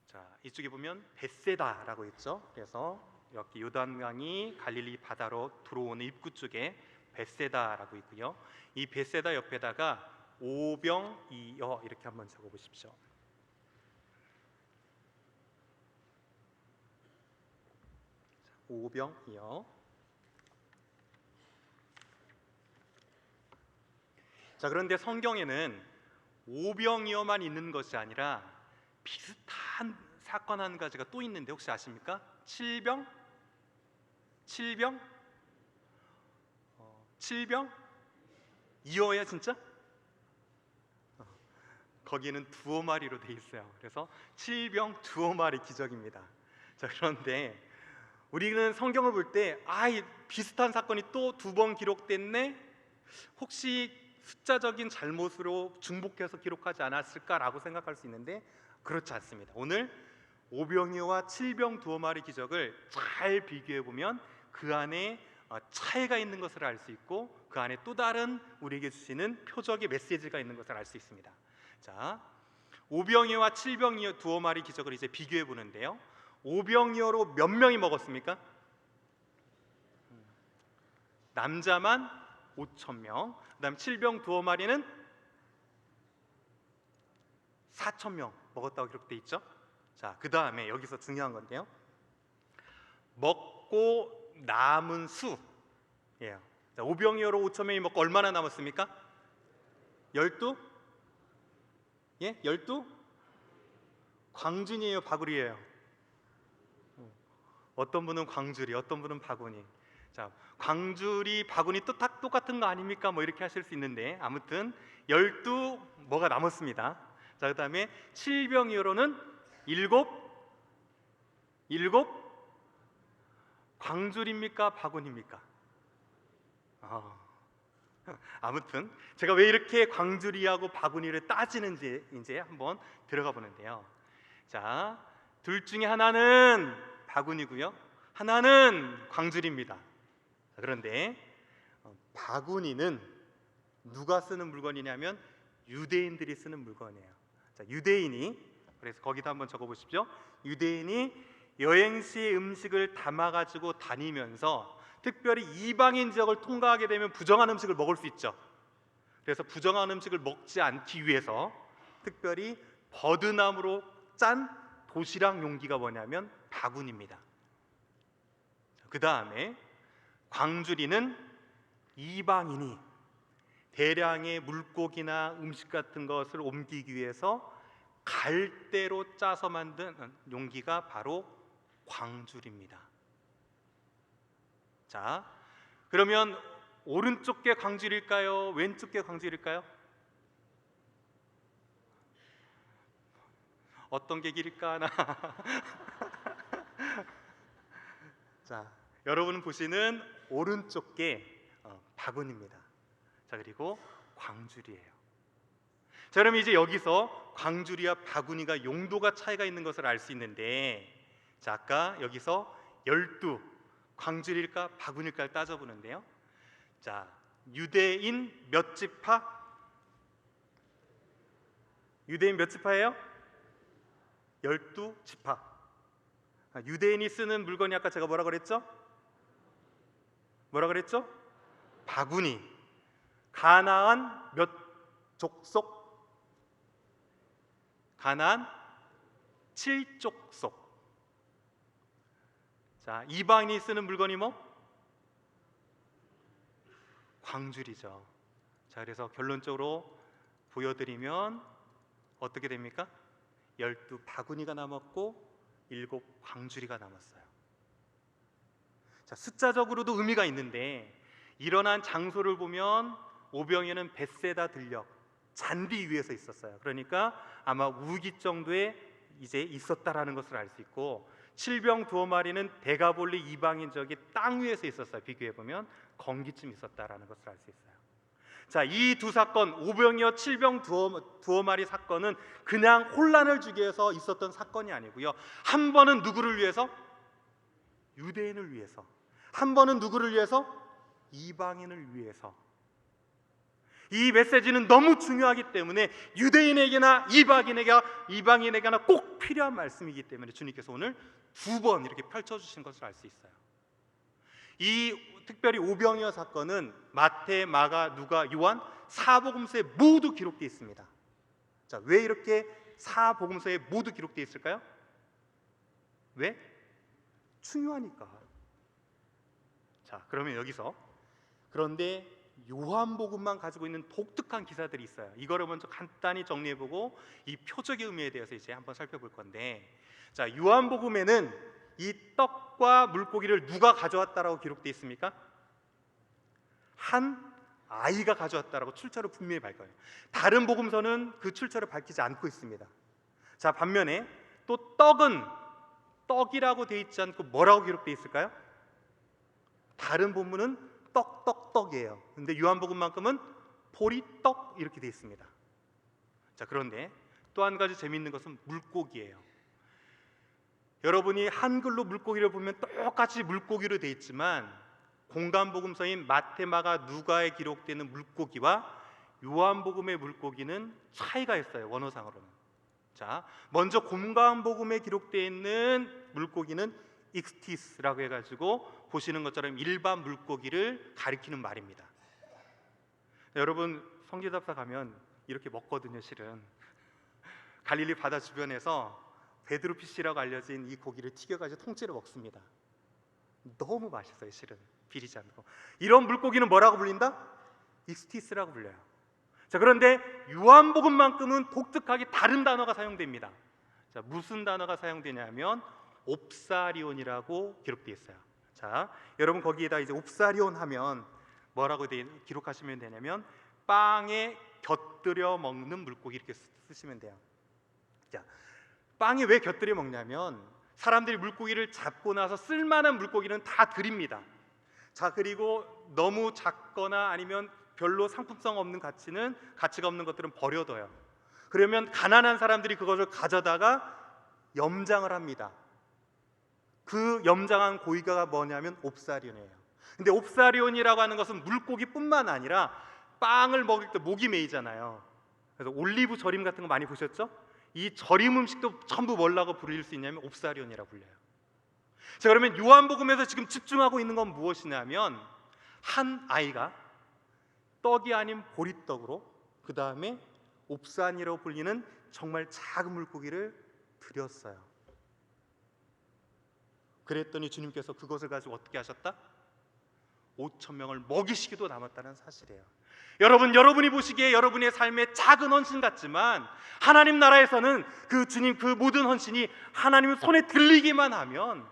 자, 이쪽에 보면 벳세다라고 있죠. 그래서 여기 요단강이 갈릴리 바다로 들어오는 입구 쪽에 벳세다라고 있고요, 이 벳세다 옆에다가 오병이어 이렇게 한번 적어보십시오. 오병이어. 자, 그런데 성경에는 오병이어만 있는 것이 아니라 비슷한 사건 한 가지가 또 있는데 혹시 아십니까? 칠병? 이어야 진짜? 거기는 두어 마리로 돼 있어요. 그래서 칠병 두어 마리 기적입니다. 자, 그런데 우리는 성경을 볼 때 비슷한 사건이 또 두 번 기록됐네? 혹시 숫자적인 잘못으로 중복해서 기록하지 않았을까라고 생각할 수 있는데 그렇지 않습니다. 오늘 오병이어와 칠병 두어 마리 기적을 잘 비교해 보면 그 안에 차이가 있는 것을 알 수 있고 그 안에 또 다른 우리에게 주시는 표적의 메시지가 있는 것을 알 수 있습니다. 자, 오병이어와 칠병이어 두어 마리 기적을 이제 비교해 보는데요, 오병이어로 몇 명이 먹었습니까? 남자만 5,000명. 그다음 칠병 두어 마리는 4,000명 먹었다고 기록돼 있죠. 자, 그 다음에 여기서 중요한 건데요, 먹고 남은 수예요. 자, 오병이어로 5,000명이 먹고 얼마나 남았습니까? 12? 예? 12? 광준이에요, 바구리예요? 어떤 분은 광주리, 어떤 분은 바구니. 자, 광주리, 바구니 똑같은 거 아닙니까? 뭐 이렇게 하실 수 있는데 아무튼 12 뭐가 남았습니다. 자, 그다음에 칠병이어로는 일곱 광주리입니까? 바구니입니까? 아무튼 제가 왜 이렇게 광주리하고 바구니를 따지는지 이제 한번 들어가 보는데요. 자, 둘 중에 하나는 바구니고요, 하나는 광주리입니다. 그런데 바구니는 누가 쓰는 물건이냐면 유대인들이 쓰는 물건이에요. 자, 유대인이, 그래서 거기다 한번 적어 보십시오. 유대인이 여행시의 음식을 담아가지고 다니면서 특별히 이방인 지역을 통과하게 되면 부정한 음식을 먹을 수 있죠. 그래서 부정한 음식을 먹지 않기 위해서 특별히 버드나무로 짠 도시락 용기가 뭐냐면 바구니입니다. 그 다음에 광주리는 이방인이 대량의 물고기나 음식 같은 것을 옮기기 위해서 갈대로 짜서 만든 용기가 바로 광주리입니다. 자, 그러면 오른쪽 게 광주리일까요? 왼쪽 게 광주리일까요? 어떤 게 길일까 하나? 자, 여러분 보시는 오른쪽 게 바구니입니다. 자, 그리고 광주리예요. 자, 그럼 이제 여기서 광주리와 바구니가 용도가 차이가 있는 것을 알 수 있는데, 자, 아까 여기서 12 광주리일까 바구니일까 따져보는데요. 자, 유대인 몇 지파? 유대인 몇 지파예요? 12지파. 유대인이 쓰는 물건이 아까 제가 뭐라 그랬죠? 뭐라 그랬죠? 바구니. 가나안 몇 족속? 가나안 7족속. 자, 이방인이 쓰는 물건이 뭐? 광주리죠. 자, 그래서 결론적으로 보여드리면 어떻게 됩니까? 12 바구니가 남았고 7 광주리가 남았어요. 자, 숫자적으로도 의미가 있는데 일어난 장소를 보면 오병이어는 벳세다 들녘 잔디 위에서 있었어요. 그러니까 아마 우기 정도에 이제 있었다라는 것을 알 수 있고, 칠병 두어 마리는 데가볼리 이방인 저기 땅 위에서 있었어요. 비교해 보면 건기쯤 있었다라는 것을 알 수 있어요. 자, 이 두 사건, 오병이어 칠병 두어 마리 사건은 그냥 혼란을 주기 위해서 있었던 사건이 아니고요, 한 번은 누구를 위해서? 유대인을 위해서. 한 번은 누구를 위해서? 이방인을 위해서. 이 메시지는 너무 중요하기 때문에 유대인에게나 이방인에게나 꼭 필요한 말씀이기 때문에 주님께서 오늘 두 번 이렇게 펼쳐주신 것을 알 수 있어요. 이 특별히 오병이어 사건은 마태, 마가, 누가, 요한 사복음서에 모두 기록되어 있습니다. 자, 왜 이렇게 사복음서에 모두 기록되어 있을까요? 왜? 중요하니까. 자, 그러면 여기서 그런데 요한복음만 가지고 있는 독특한 기사들이 있어요. 이거를 먼저 간단히 정리해보고 이 표적의 의미에 대해서 이제 한번 살펴볼 건데, 자, 요한복음에는 이 떡과 물고기를 누가 가져왔다라고 기록되어 있습니까? 한 아이가 가져왔다라고 출처를 분명히 밝혀요. 다른 복음서는 그 출처를 밝히지 않고 있습니다. 자, 반면에 또 떡은 떡이라고 되어 있지 않고 뭐라고 기록되어 있을까요? 다른 본문은 떡이에요. 근데 요한복음만큼은 보리떡 이렇게 되어 있습니다. 자, 그런데 또 한 가지 재미있는 것은 물고기예요. 여러분이 한글로 물고기를 보면 똑같이 물고기로 되어 있지만 공간복음서인 마태, 마가, 누가에 기록되는 물고기와 요한복음의 물고기는 차이가 있어요, 원어상으로는. 자, 먼저 공간복음에 기록되어 있는 물고기는 익스티스라고 해가지고 보시는 것처럼 일반 물고기를 가리키는 말입니다. 여러분 성지답사 가면 이렇게 먹거든요. 실은 갈릴리 바다 주변에서 베드로피시라고 알려진 이 고기를 튀겨가지고 통째로 먹습니다. 너무 맛있어요. 실은 비리지 않고. 이런 물고기는 뭐라고 불린다? 익스티스라고 불려요. 자, 그런데 요한복음만큼은 독특하게 다른 단어가 사용됩니다. 자, 무슨 단어가 사용되냐면 옵사리온이라고 기록되어 있어요. 자, 여러분 거기에다 이제 옵사리온 하면 뭐라고 기록하시면 되냐면 빵에 곁들여 먹는 물고기 이렇게 쓰시면 돼요. 자, 빵에 왜 곁들여 먹냐면 사람들이 물고기를 잡고 나서 쓸만한 물고기는 다 드립니다. 자, 그리고 너무 작거나 아니면 별로 상품성 없는 가치가 없는 것들은 버려둬요. 그러면 가난한 사람들이 그것을 가져다가 염장을 합니다. 그 염장한 고기가 뭐냐면 옵사리온이에요. 근데 옵사리온이라고 하는 것은 물고기뿐만 아니라 빵을 먹을 때 목이 메이잖아요. 그래서 올리브 절임 같은 거 많이 보셨죠? 이 절임 음식도 전부 뭐라고 부를 수 있냐면 옵사리온이라고 불려요. 자, 그러면 요한복음에서 지금 집중하고 있는 건 무엇이냐면 한 아이가 떡이 아닌 보리떡으로 그 다음에 옵산이라고 불리는 정말 작은 물고기를 드렸어요. 그랬더니 주님께서 그것을 가지고 어떻게 하셨다? 5천 명을 먹이시기도 남았다는 사실이에요. 여러분이 보시기에 여러분의 삶의 작은 헌신 같지만 하나님 나라에서는 그 주님 그 모든 헌신이 하나님 손에 들리기만 하면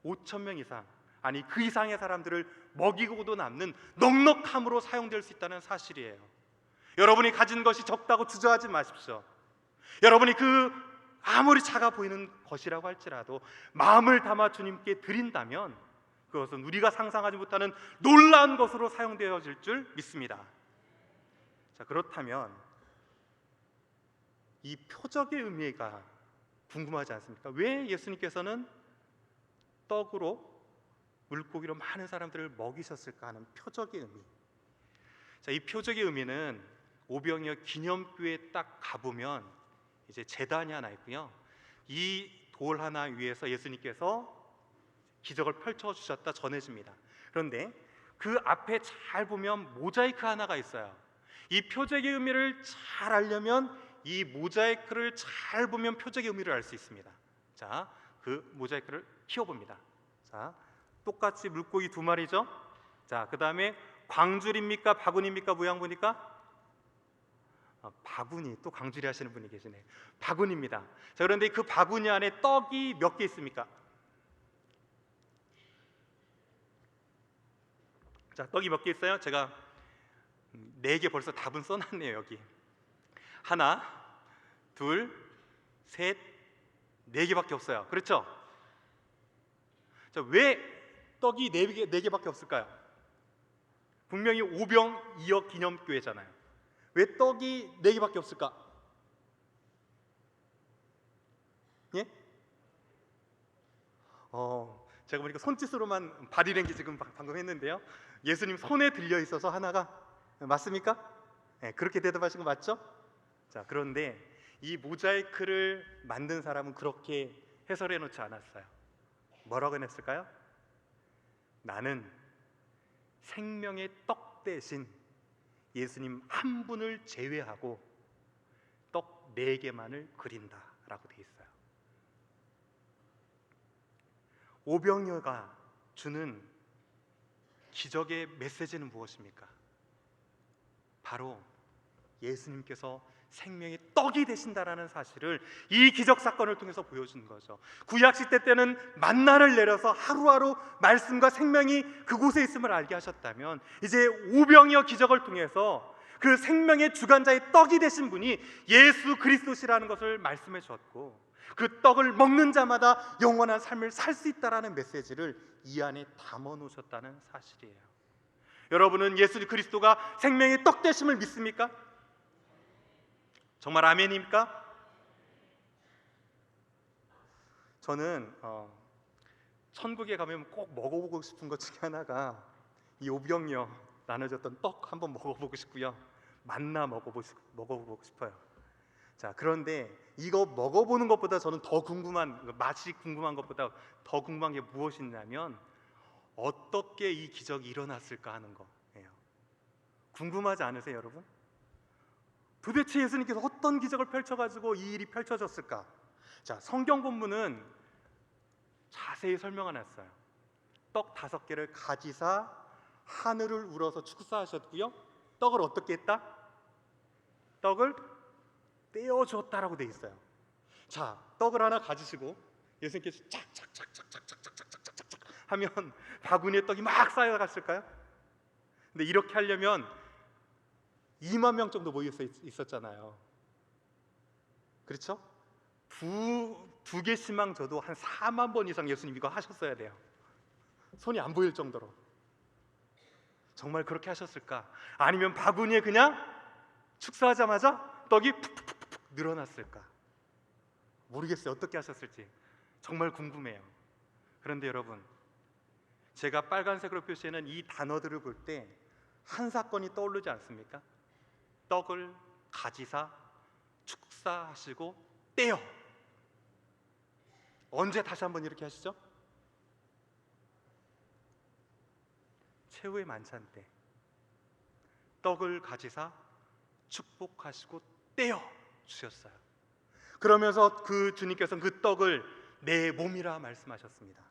5천 명 이상, 아니 그 이상의 사람들을 먹이고도 남는 넉넉함으로 사용될 수 있다는 사실이에요. 여러분이 가진 것이 적다고 주저하지 마십시오. 여러분이 아무리 작아 보이는 것이라고 할지라도 마음을 담아 주님께 드린다면 그것은 우리가 상상하지 못하는 놀라운 것으로 사용되어질 줄 믿습니다. 자, 그렇다면 이 표적의 의미가 궁금하지 않습니까? 왜 예수님께서는 떡으로 물고기로 많은 사람들을 먹이셨을까 하는 표적의 의미. 자, 이 표적의 의미는 오병이어 기념교회에 딱 가보면 이제 제단이 하나 있고요. 이 돌 하나 위에서 예수님께서 기적을 펼쳐주셨다 전해집니다. 그런데 그 앞에 잘 보면 모자이크 하나가 있어요. 이 표적의 의미를 잘 알려면 이 모자이크를 잘 보면 표적의 의미를 알 수 있습니다. 자, 그 모자이크를 키워봅니다. 자, 똑같이 물고기 두 마리죠. 자, 그 다음에 광줄입니까? 바구니입니까? 모양 보니까 바구니, 또 광줄이 하시는 분이 계시네. 바구니입니다. 자, 그런데 그 바구니 안에 떡이 몇 개 있습니까? 자, 떡이 몇 개 있어요? 제가 4개 벌써 답은 써놨네요. 여기 하나, 둘, 셋, 4개밖에 없어요. 그렇죠? 자, 왜 떡이 4개밖에 없을까요? 분명히 오병이어 기념교회잖아요. 왜 떡이 4개밖에 없을까? 예? 제가 보니까 손짓으로만 바디랭귀지 지금 방금 했는데요. 예수님 손에 들려 있어서 하나가 맞습니까? 네, 그렇게 대답하신 거 맞죠? 자, 그런데 이 모자이크를 만든 사람은 그렇게 해설해 놓지 않았어요. 뭐라고 했을까요? 나는 생명의 떡 대신 예수님 한 분을 제외하고 떡 4개만을 그린다라고 돼 있어요. 오병이어가 주는 기적의 메시지는 무엇입니까? 바로 예수님께서 생명의 떡이 되신다라는 사실을 이 기적 사건을 통해서 보여준 거죠. 구약 시대 때는 만나를 내려서 하루하루 말씀과 생명이 그곳에 있음을 알게 하셨다면 이제 오병이어 기적을 통해서 그 생명의 주관자의 떡이 되신 분이 예수 그리스도시라는 것을 말씀해 주었고 그 떡을 먹는 자마다 영원한 삶을 살 수 있다라는 메시지를 이 안에 담아 놓으셨다는 사실이에요. 여러분은 예수 그리스도가 생명의 떡 되심을 믿습니까? 정말 아멘입니까? 저는 천국에 가면 꼭 먹어보고 싶은 것 중에 하나가 이 오병이어 나눠줬던 떡 한번 먹어보고 싶고요. 만나 먹어보고 싶어요. 자, 그런데 이거 먹어보는 것보다 저는 더 궁금한, 맛이 궁금한 것보다 더 궁금한 게 무엇이냐면 어떻게 이 기적이 일어났을까 하는 거예요. 궁금하지 않으세요, 여러분? 도대체 예수님께서 어떤 기적을 펼쳐가지고 이 일이 펼쳐졌을까? 자, 성경 본문은 자세히 설명 안 했어요. 떡 5개를 가지사 하늘을 우러서 축사하셨고요. 떡을 어떻게 했다? 떡을 떼어 주었다라고 돼 있어요. 자, 떡을 하나 가지시고 예수님께서 착착착착착착착착착착 하면 바구니에 떡이 막 쌓여갔을까요? 근데 이렇게 하려면 2만 명 정도 모여 있었잖아요. 그렇죠? 두 개씩만 줘도 한 4만 번 이상 예수님 이거 하셨어야 돼요. 손이 안 보일 정도로. 정말 그렇게 하셨을까? 아니면 바구니에 그냥 축사하자마자 떡이 푹푹푹푹 늘어났을까? 모르겠어요. 어떻게 하셨을지 정말 궁금해요. 그런데 여러분, 제가 빨간색으로 표시하는 이 단어들을 볼 때 한 사건이 떠오르지 않습니까? 떡을 가지사 축사하시고 떼어. 언제 다시 한번 이렇게 하시죠? 최후의 만찬 때 떡을 가지사 축복하시고 떼어 주셨어요. 그러면서 그 주님께서는 그 떡을 내 몸이라 말씀하셨습니다.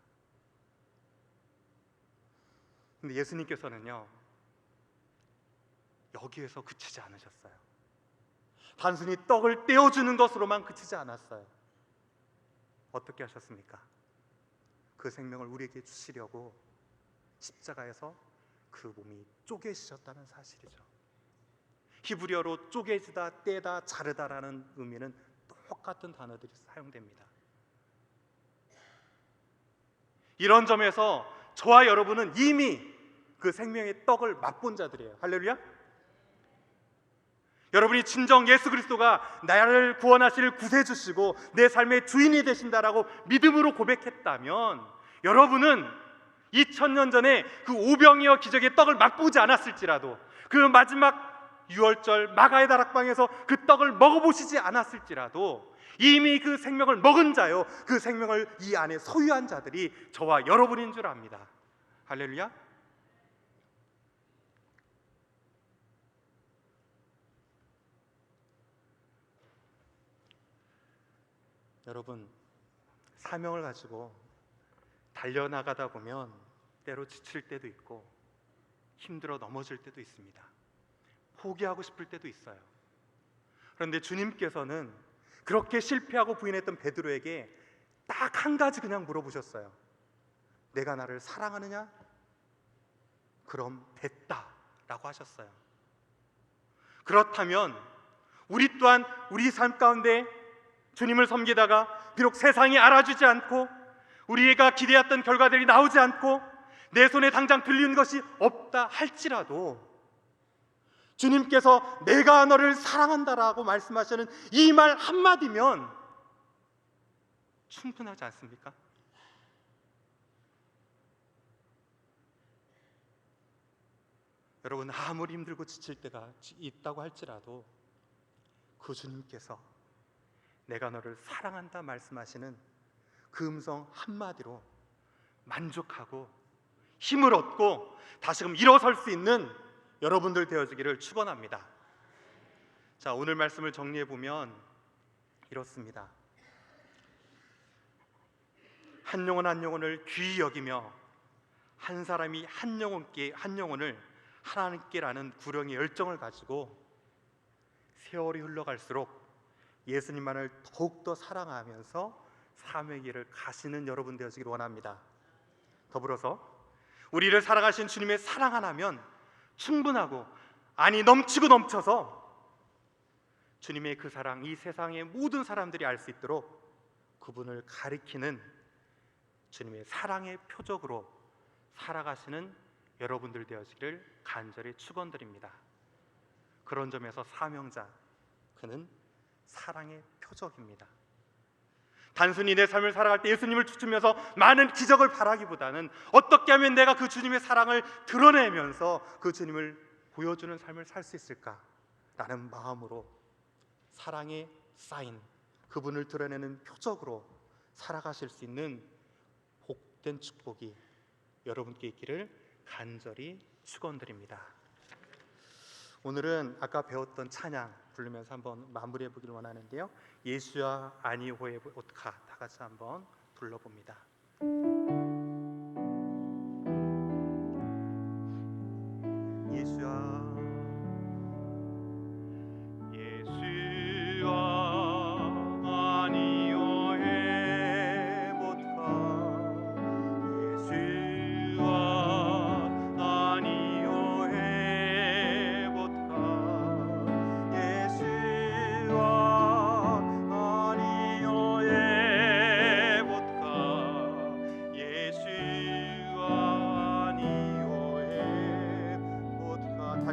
근데 예수님께서는요, 여기에서 그치지 않으셨어요. 단순히 떡을 떼어주는 것으로만 그치지 않았어요. 어떻게 하셨습니까? 그 생명을 우리에게 주시려고 십자가에서 그 몸이 쪼개지셨다는 사실이죠. 히브리어로 쪼개지다, 떼다, 자르다라는 의미는 똑같은 단어들이 사용됩니다. 이런 점에서 저와 여러분은 이미 그 생명의 떡을 맛본 자들이에요. 할렐루야. 여러분이 진정 예수 그리스도가 나를 구원하실 구세주시고 내 삶의 주인이 되신다라고 믿음으로 고백했다면 여러분은 2000년 전에 그 오병이어 기적의 떡을 맛보지 않았을지라도, 그 마지막 유월절 마가의 다락방에서 그 떡을 먹어보시지 않았을지라도 이미 그 생명을 먹은 자요, 그 생명을 이 안에 소유한 자들이 저와 여러분인 줄 압니다. 할렐루야. 여러분, 사명을 가지고 달려나가다 보면 때로 지칠 때도 있고 힘들어 넘어질 때도 있습니다. 포기하고 싶을 때도 있어요. 그런데 주님께서는 그렇게 실패하고 부인했던 베드로에게 딱 한 가지 그냥 물어보셨어요. 내가 나를 사랑하느냐? 그럼 됐다 라고 하셨어요. 그렇다면 우리 또한 우리 삶 가운데 주님을 섬기다가 비록 세상이 알아주지 않고 우리가 기대했던 결과들이 나오지 않고 내 손에 당장 들리는 것이 없다 할지라도 주님께서 내가 너를 사랑한다라고 말씀하시는 이 말 한마디면 충분하지 않습니까? 여러분, 아무리 힘들고 지칠 때가 있다고 할지라도 그 주님께서 내가 너를 사랑한다 말씀하시는 그 음성 한마디로 만족하고 힘을 얻고 다시금 일어설 수 있는 여러분들 되어지기를 축원합니다. 자, 오늘 말씀을 정리해 보면 이렇습니다. 한 영혼 한 영혼을 귀히 여기며 한 사람이 한 영혼을 하나님께라는 구령의 열정을 가지고 세월이 흘러갈수록 예수님만을 더욱더 사랑하면서 사명의 길을 가시는 여러분 되어지기를 원합니다. 더불어서 우리를 사랑하신 주님의 사랑 하나면 충분하고, 아니 넘치고 넘쳐서 주님의 그 사랑 이 세상의 모든 사람들이 알 수 있도록 그분을 가리키는 주님의 사랑의 표적으로 살아가시는 여러분들 되어지기를 간절히 축원드립니다. 그런 점에서 사명자, 그는 사랑의 표적입니다. 단순히 내 삶을 살아갈 때 예수님을 춤추면서 많은 기적을 바라기보다는 어떻게 하면 내가 그 주님의 사랑을 드러내면서 그 주님을 보여주는 삶을 살 수 있을까라는 마음으로 사랑의 사인, 그분을 드러내는 표적으로 살아가실 수 있는 복된 축복이 여러분께 있기를 간절히 축원드립니다. 오늘은 아까 배웠던 찬양 부르면서 한번 마무리해 보기를 원하는데요. 예수야 아니호의 오트카 다 같이 한번 불러봅니다. 예수야 예수야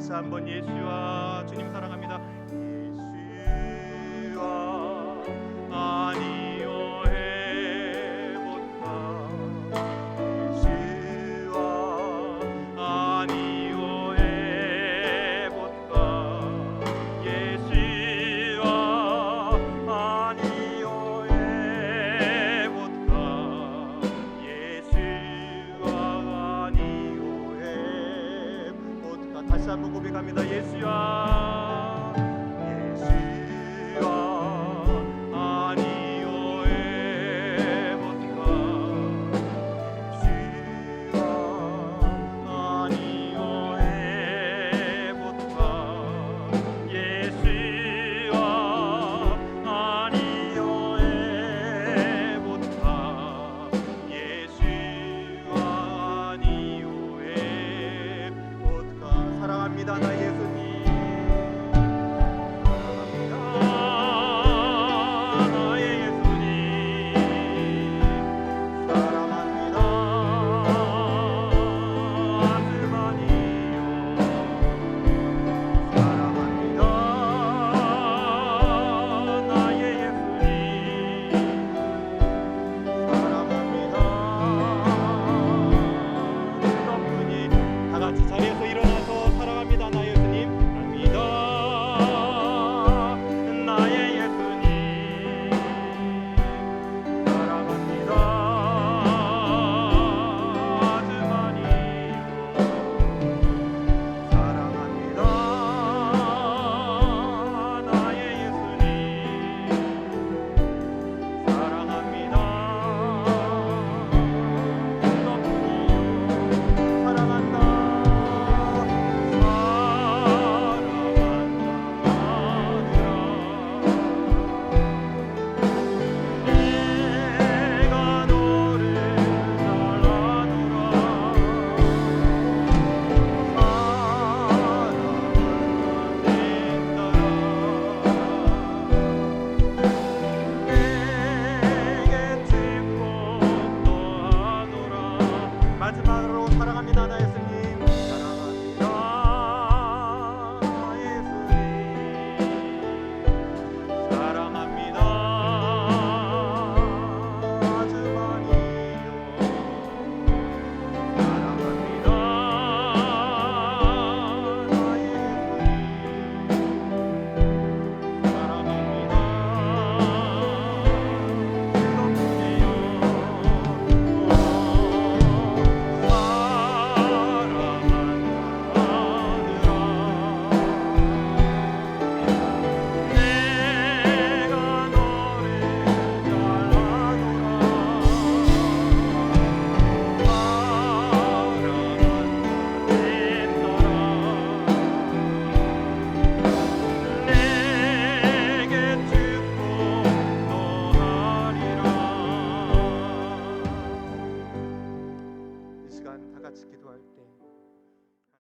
다시 한번 예수와 주님 사랑합니다. 예수와 아니요 해볼까 예수와 아니요 해볼까 예수와 아니요 해볼까 예수와 아니요 해볼까 다시 한번 고백합니다. 예수와 예수와 아니요 해볼까 예수와 아니요 해볼까 예수와 아니요 해볼까 예수와 아니요 해볼까 사랑합니다 나 예수님